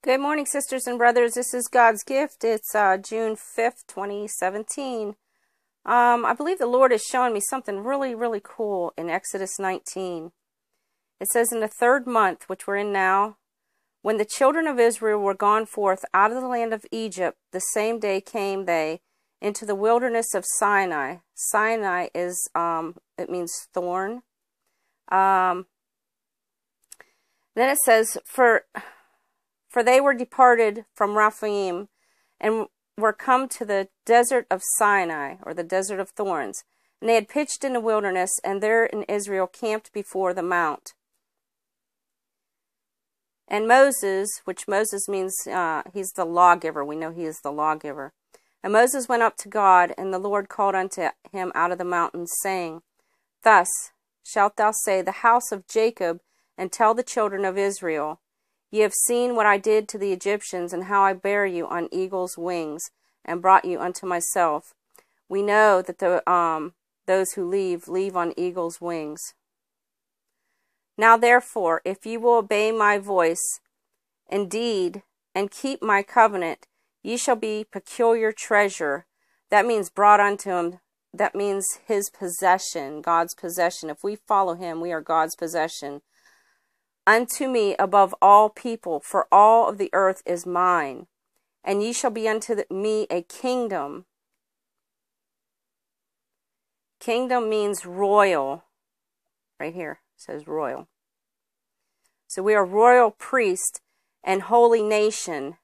Good morning, sisters and brothers. This is God's gift. It's June 5th, 2017. I believe the Lord is showing me something really, really cool in Exodus 19. It says, in the third month, which we're in now, when the children of Israel were gone forth out of the land of Egypt, the same day came they into the wilderness of Sinai. Sinai is, it means thorn. Then it says, For they were departed from Rephaim, and were come to the desert of Sinai, or the desert of thorns. And they had pitched in the wilderness, and there in Israel camped before the mount. And Moses, which Moses means he's the lawgiver. We know he is the lawgiver. And Moses went up to God, and the Lord called unto him out of the mountains, saying, Thus shalt thou say, the house of Jacob, and tell the children of Israel, Ye have seen what I did to the Egyptians, and how I bare you on eagle's wings, and brought you unto myself. We know that those who leave on eagle's wings. Now therefore, if ye will obey my voice, indeed, and keep my covenant, ye shall be peculiar treasure. That means brought unto him. That means his possession, God's possession. If we follow him, we are God's possession. Unto me above all people, for all of the earth is mine, and ye shall be unto me a kingdom. Kingdom means royal. Right here it says royal. So we are royal priest and holy nation.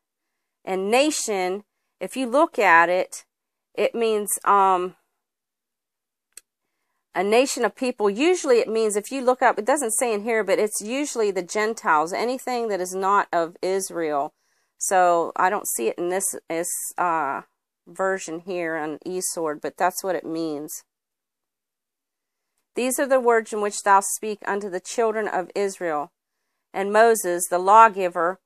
And nation, if you look at it, it means a nation of people. Usually it means, if you look up, it doesn't say in here, but it's usually the Gentiles, anything that is not of Israel. So I don't see it in this version here on eSword, but that's what it means. These are the words in which thou speak unto the children of Israel. And Moses, the lawgiver,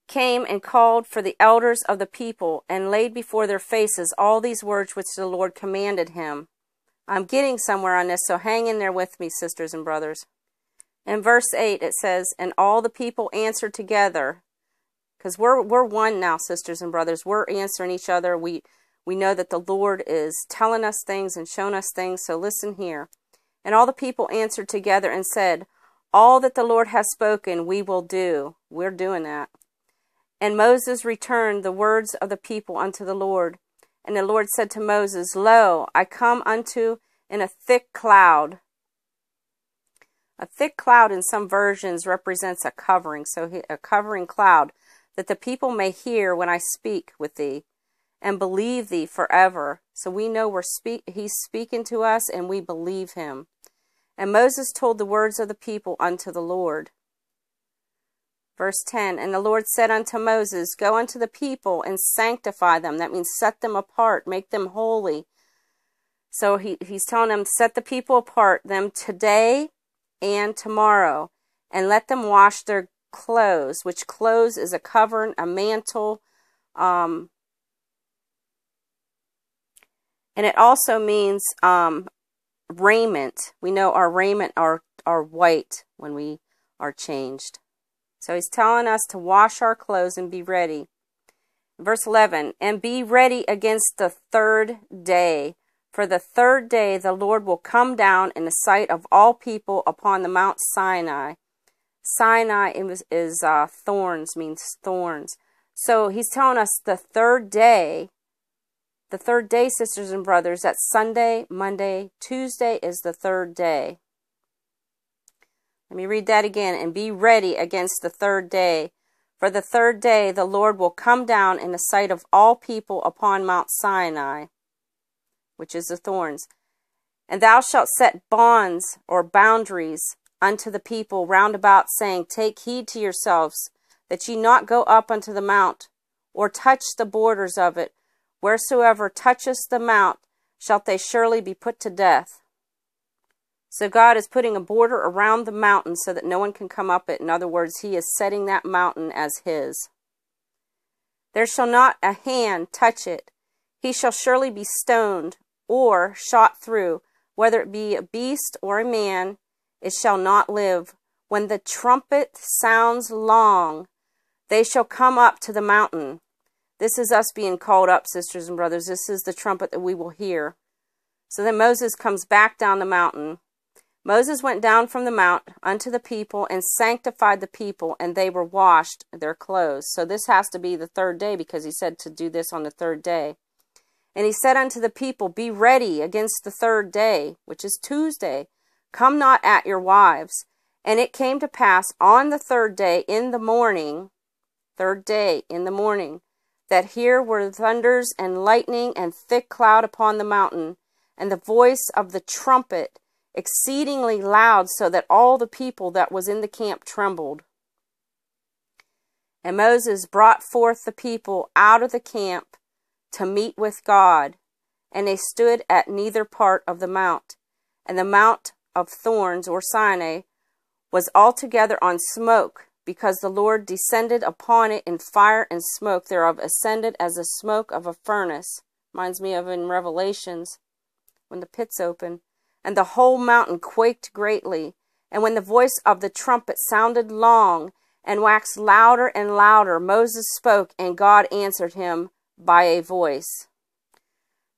came and called for the elders of the people, and laid before their faces all these words which the Lord commanded him. I'm getting somewhere on this, so hang in there with me, sisters and brothers. In verse 8 it says, And all the people answered together, because we're one now, sisters and brothers. We're answering each other. We know that the Lord is telling us things and showing us things, so listen here. And all the people answered together and said, All that the Lord has spoken we will do. We're doing that. And Moses returned the words of the people unto the Lord. And the Lord said to Moses, Lo, I come unto in a thick cloud. A thick cloud in some versions represents a covering. So a covering cloud, that the people may hear when I speak with thee, and believe thee forever. So we know he's speaking to us, and we believe him. And Moses told the words of the people unto the Lord. Verse 10, And the Lord said unto Moses, Go unto the people and sanctify them. That means set them apart, make them holy. So he's telling them, set the people apart, them today and tomorrow, and let them wash their clothes, which clothes is a covering, a mantle. And it also means raiment. We know our raiment are white when we are changed. So he's telling us to wash our clothes and be ready. Verse 11, And be ready against the third day. For the third day the Lord will come down in the sight of all people upon the Mount Sinai. Sinai is thorns, means thorns. So he's telling us the third day, sisters and brothers, that's Sunday, Monday, Tuesday is the third day. Let me read that again. And be ready against the third day. For the third day the Lord will come down in the sight of all people upon Mount Sinai, which is the thorns. And thou shalt set bonds or boundaries unto the people round about, saying, Take heed to yourselves, that ye not go up unto the mount, or touch the borders of it. Wheresoever toucheth the mount, shalt they surely be put to death. So God is putting a border around the mountain so that no one can come up it. In other words, he is setting that mountain as his. There shall not a hand touch it. He shall surely be stoned or shot through, whether it be a beast or a man, it shall not live. When the trumpet sounds long, they shall come up to the mountain. This is us being called up, sisters and brothers. This is the trumpet that we will hear. So then Moses comes back down the mountain. Moses went down from the mount unto the people and sanctified the people, and they were washed their clothes. So this has to be the third day, because he said to do this on the third day. And he said unto the people, Be ready against the third day, which is Tuesday. Come not at your wives. And it came to pass on the third day in the morning, that here were thunders and lightning and thick cloud upon the mountain, and the voice of the trumpet exceedingly loud, so that all the people that was in the camp trembled. And Moses brought forth the people out of the camp to meet with God, and they stood at neither part of the mount. And the mount of thorns, or Sinai, was altogether on smoke, because the Lord descended upon it in fire, and smoke thereof ascended as the smoke of a furnace. Reminds me of in Revelations, when the pits open. And the whole mountain quaked greatly. And when the voice of the trumpet sounded long, and waxed louder and louder, Moses spoke, and God answered him by a voice.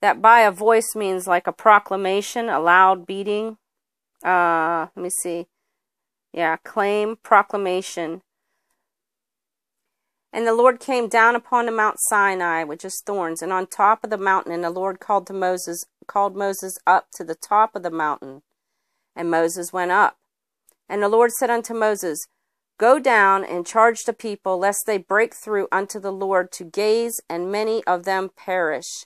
That by a voice means like a proclamation, a loud beating. Let me see. Yeah, claim, proclamation. And the Lord came down upon the Mount Sinai, which is thorns, and on top of the mountain, and the Lord called Moses up to the top of the mountain. And Moses went up. And the Lord said unto Moses, Go down and charge the people, lest they break through unto the Lord to gaze, and many of them perish.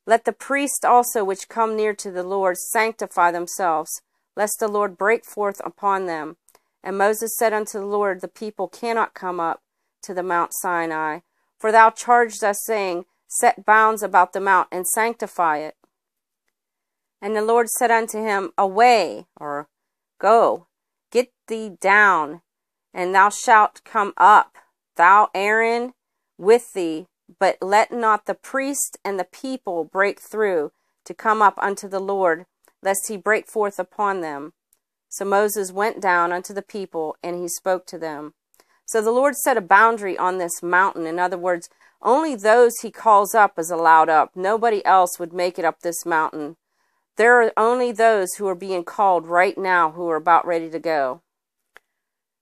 Let the priests also which come near to the Lord sanctify themselves, lest the Lord break forth upon them. And Moses said unto the Lord, The people cannot come up to the Mount Sinai, for thou charged us, saying, Set bounds about the mount, and sanctify it. And the Lord said unto him, Away, or go, get thee down, and thou shalt come up, thou Aaron, with thee, but let not the priest and the people break through to come up unto the Lord, lest he break forth upon them. So Moses went down unto the people, and he spoke to them. So the Lord set a boundary on this mountain. In other words, only those he calls up is allowed up. Nobody else would make it up this mountain. There are only those who are being called right now who are about ready to go.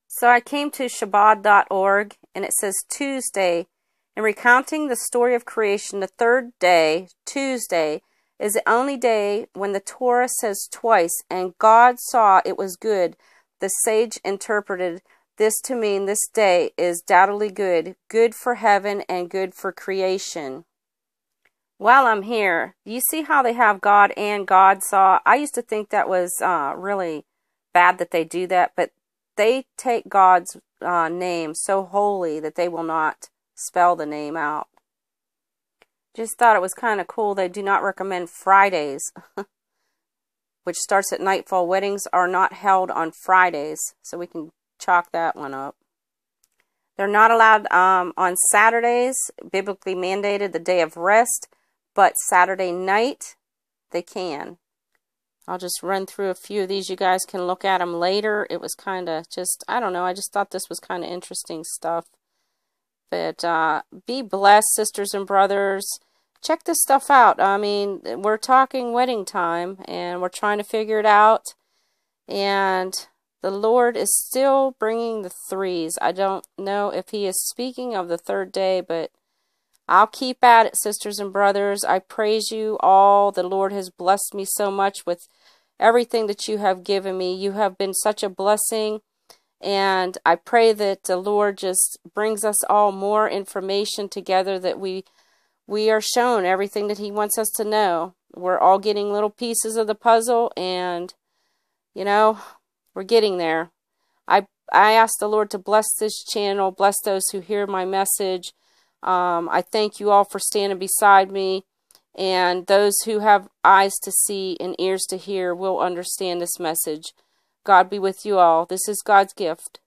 So I came to Shabbat.org, and it says Tuesday. In recounting the story of creation, the third day, Tuesday, is the only day when the Torah says twice, and God saw it was good. The sage interpreted this to mean this day is doubtedly good, good for heaven and good for creation. While I'm here, you see how they have God and God saw? I used to think that was really bad that they do that, but they take God's name so holy that they will not spell the name out. Just thought it was kind of cool. They do not recommend Fridays, which starts at nightfall. Weddings are not held on Fridays, so we can chalk that one up. They're not allowed on Saturdays, biblically mandated the day of rest, but Saturday night they can. I'll just run through a few of these. You guys can look at them later. It was kind of just, I don't know, I just thought this was kind of interesting stuff. But be blessed, sisters and brothers. Check this stuff out. I mean, we're talking wedding time, and we're trying to figure it out. And the Lord is still bringing the threes. I don't know if he is speaking of the third day, but I'll keep at it, sisters and brothers. I praise you all. The Lord has blessed me so much with everything that you have given me. You have been such a blessing, and I pray that the Lord just brings us all more information together, that we are shown everything that he wants us to know. We're all getting little pieces of the puzzle, and, you know, we're getting there. I ask the Lord to bless this channel, bless those who hear my message. I thank you all for standing beside me, and those who have eyes to see and ears to hear will understand this message. God be with you all. This is God's gift.